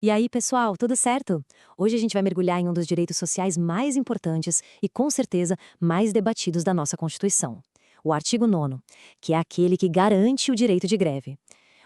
E aí, pessoal, tudo certo? Hoje a gente vai mergulhar em um dos direitos sociais mais importantes e, com certeza, mais debatidos da nossa Constituição. O artigo 9º, que é aquele que garante o direito de greve.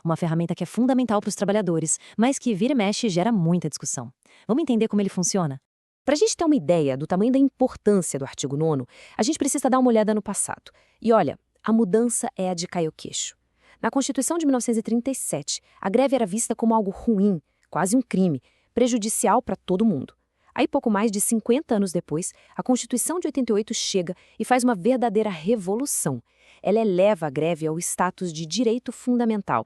Uma ferramenta que é fundamental para os trabalhadores, mas que vira e mexe gera muita discussão. Vamos entender como ele funciona? Para a gente ter uma ideia do tamanho da importância do artigo 9º, a gente precisa dar uma olhada no passado. E olha, a mudança é a de cair o queixo. Na Constituição de 1937, a greve era vista como algo ruim, quase um crime, prejudicial para todo mundo. Aí, pouco mais de 50 anos depois, a Constituição de 88 chega e faz uma verdadeira revolução. Ela eleva a greve ao status de direito fundamental.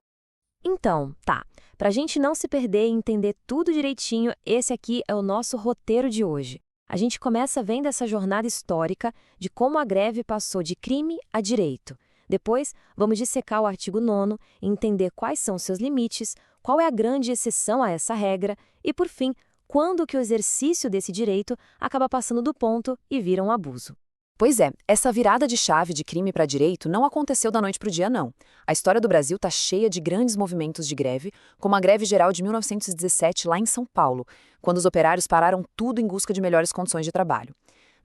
Então, tá. Pra gente não se perder e entender tudo direitinho, esse aqui é o nosso roteiro de hoje. A gente começa vendo essa jornada histórica de como a greve passou de crime a direito. Depois, vamos dissecar o artigo 9º e entender quais são seus limites, qual é a grande exceção a essa regra e, por fim, quando que o exercício desse direito acaba passando do ponto e vira um abuso. Pois é, essa virada de chave de crime para direito não aconteceu da noite para o dia, não. A história do Brasil está cheia de grandes movimentos de greve, como a Greve Geral de 1917 lá em São Paulo, quando os operários pararam tudo em busca de melhores condições de trabalho.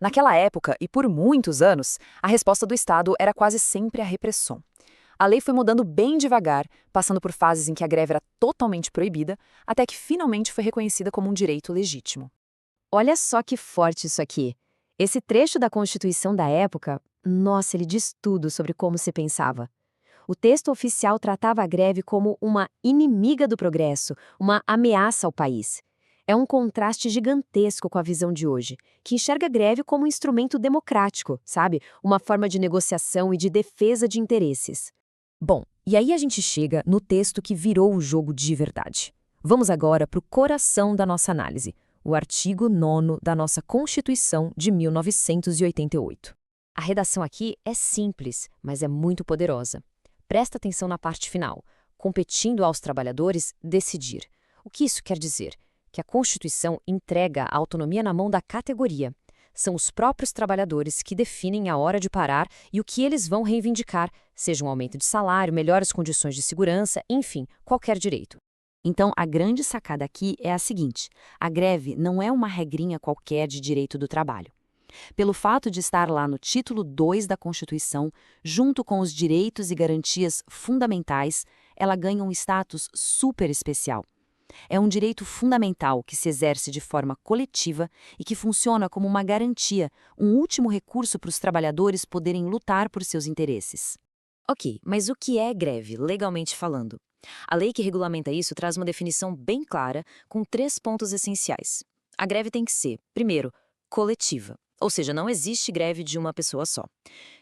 Naquela época, e por muitos anos, a resposta do Estado era quase sempre a repressão. A lei foi mudando bem devagar, passando por fases em que a greve era totalmente proibida, até que finalmente foi reconhecida como um direito legítimo. Olha só que forte isso aqui. Esse trecho da Constituição da época, nossa, ele diz tudo sobre como se pensava. O texto oficial tratava a greve como uma inimiga do progresso, uma ameaça ao país. É um contraste gigantesco com a visão de hoje, que enxerga a greve como um instrumento democrático, sabe? Uma forma de negociação e de defesa de interesses. Bom, e aí a gente chega no texto que virou o jogo de verdade. Vamos agora para o coração da nossa análise, o artigo 9º da nossa Constituição de 1988. A redação aqui é simples, mas é muito poderosa. Presta atenção na parte final, competindo aos trabalhadores decidir. O que isso quer dizer? Que a Constituição entrega a autonomia na mão da categoria. São os próprios trabalhadores que definem a hora de parar e o que eles vão reivindicar, seja um aumento de salário, melhores condições de segurança, enfim, qualquer direito. Então, a grande sacada aqui é a seguinte: a greve não é uma regrinha qualquer de direito do trabalho. Pelo fato de estar lá no título 2 da Constituição, junto com os direitos e garantias fundamentais, ela ganha um status super especial. É um direito fundamental que se exerce de forma coletiva e que funciona como uma garantia, um último recurso para os trabalhadores poderem lutar por seus interesses. Ok, mas o que é greve, legalmente falando? A lei que regulamenta isso traz uma definição bem clara, com 3 pontos essenciais. A greve tem que ser, primeiro, coletiva, ou seja, não existe greve de uma pessoa só.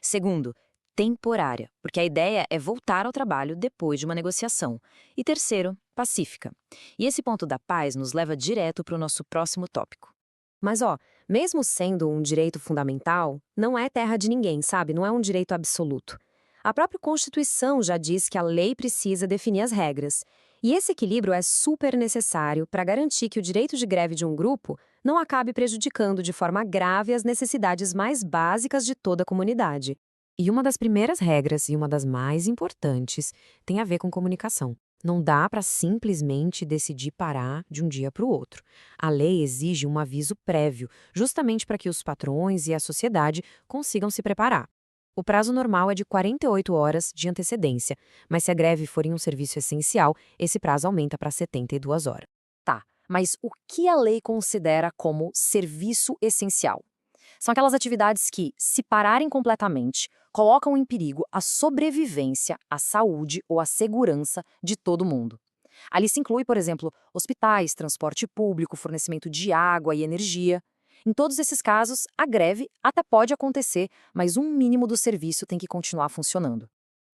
Segundo, temporária, porque a ideia é voltar ao trabalho depois de uma negociação. E terceiro, pacífica. E esse ponto da paz nos leva direto para o nosso próximo tópico. Mas mesmo sendo um direito fundamental, não é terra de ninguém, sabe? Não é um direito absoluto. A própria Constituição já diz que a lei precisa definir as regras. E esse equilíbrio é super necessário para garantir que o direito de greve de um grupo não acabe prejudicando de forma grave as necessidades mais básicas de toda a comunidade. E uma das primeiras regras, e uma das mais importantes, tem a ver com comunicação. Não dá para simplesmente decidir parar de um dia para o outro. A lei exige um aviso prévio, justamente para que os patrões e a sociedade consigam se preparar. O prazo normal é de 48 horas de antecedência, mas se a greve for em um serviço essencial, esse prazo aumenta para 72 horas. Tá, mas o que a lei considera como serviço essencial? São aquelas atividades que, se pararem completamente, colocam em perigo a sobrevivência, a saúde ou a segurança de todo mundo. Ali se inclui, por exemplo, hospitais, transporte público, fornecimento de água e energia. Em todos esses casos, a greve até pode acontecer, mas um mínimo do serviço tem que continuar funcionando.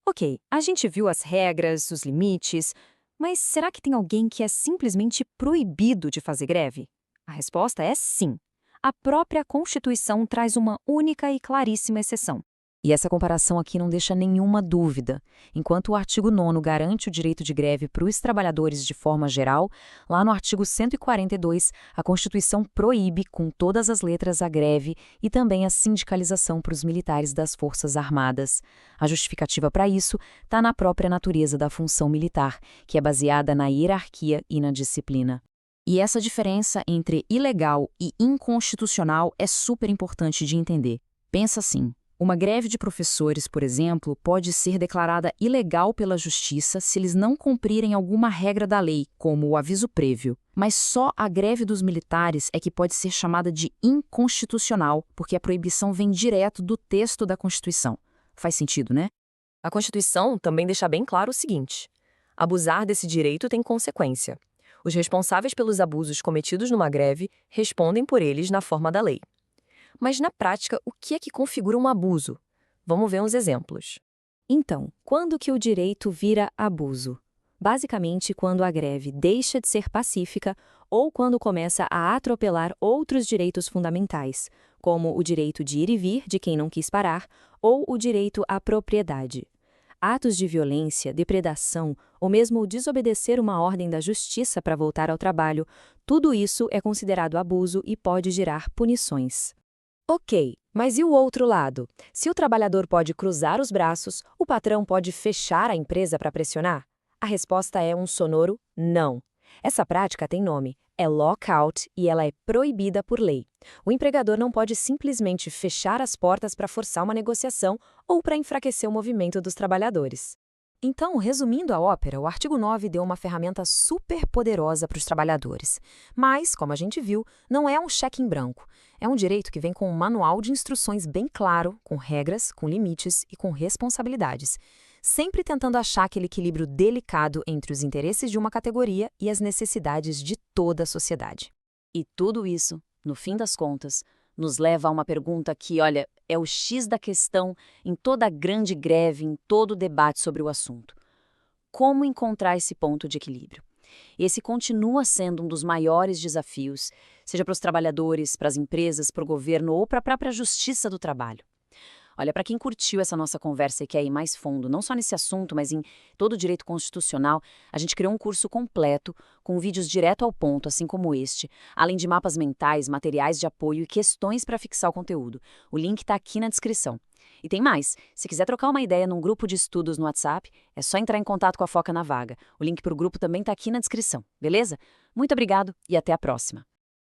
Ok, a gente viu as regras, os limites, mas será que tem alguém que é simplesmente proibido de fazer greve? A resposta é sim. A própria Constituição traz uma única e claríssima exceção. E essa comparação aqui não deixa nenhuma dúvida. Enquanto o artigo 9º garante o direito de greve para os trabalhadores de forma geral, lá no artigo 142, a Constituição proíbe com todas as letras a greve e também a sindicalização para os militares das Forças Armadas. A justificativa para isso está na própria natureza da função militar, que é baseada na hierarquia e na disciplina. E essa diferença entre ilegal e inconstitucional é super importante de entender. Pensa assim. Uma greve de professores, por exemplo, pode ser declarada ilegal pela Justiça se eles não cumprirem alguma regra da lei, como o aviso prévio. Mas só a greve dos militares é que pode ser chamada de inconstitucional, porque a proibição vem direto do texto da Constituição. Faz sentido, né? A Constituição também deixa bem claro o seguinte: abusar desse direito tem consequência. Os responsáveis pelos abusos cometidos numa greve respondem por eles na forma da lei. Mas, na prática, o que é que configura um abuso? Vamos ver uns exemplos. Então, quando que o direito vira abuso? Basicamente, quando a greve deixa de ser pacífica ou quando começa a atropelar outros direitos fundamentais, como o direito de ir e vir de quem não quis parar ou o direito à propriedade. Atos de violência, depredação ou mesmo desobedecer uma ordem da justiça para voltar ao trabalho, tudo isso é considerado abuso e pode gerar punições. Ok, mas e o outro lado? Se o trabalhador pode cruzar os braços, o patrão pode fechar a empresa para pressionar? A resposta é um sonoro não. Essa prática tem nome, é lockout e ela é proibida por lei. O empregador não pode simplesmente fechar as portas para forçar uma negociação ou para enfraquecer o movimento dos trabalhadores. Então, resumindo a ópera, o artigo 9 deu uma ferramenta super poderosa para os trabalhadores. Mas, como a gente viu, não é um cheque em branco. É um direito que vem com um manual de instruções bem claro, com regras, com limites e com responsabilidades, sempre tentando achar aquele equilíbrio delicado entre os interesses de uma categoria e as necessidades de toda a sociedade. E tudo isso, no fim das contas, nos leva a uma pergunta que, olha, é o X da questão em toda a grande greve, em todo o debate sobre o assunto. Como encontrar esse ponto de equilíbrio? Esse continua sendo um dos maiores desafios, seja para os trabalhadores, para as empresas, para o governo ou para a própria justiça do trabalho. Olha, para quem curtiu essa nossa conversa e quer ir mais fundo, não só nesse assunto, mas em todo o direito constitucional, a gente criou um curso completo, com vídeos direto ao ponto, assim como este, além de mapas mentais, materiais de apoio e questões para fixar o conteúdo. O link está aqui na descrição. E tem mais, se quiser trocar uma ideia num grupo de estudos no WhatsApp, é só entrar em contato com a Foca na Vaga. O link para o grupo também está aqui na descrição, beleza? Muito obrigado e até a próxima.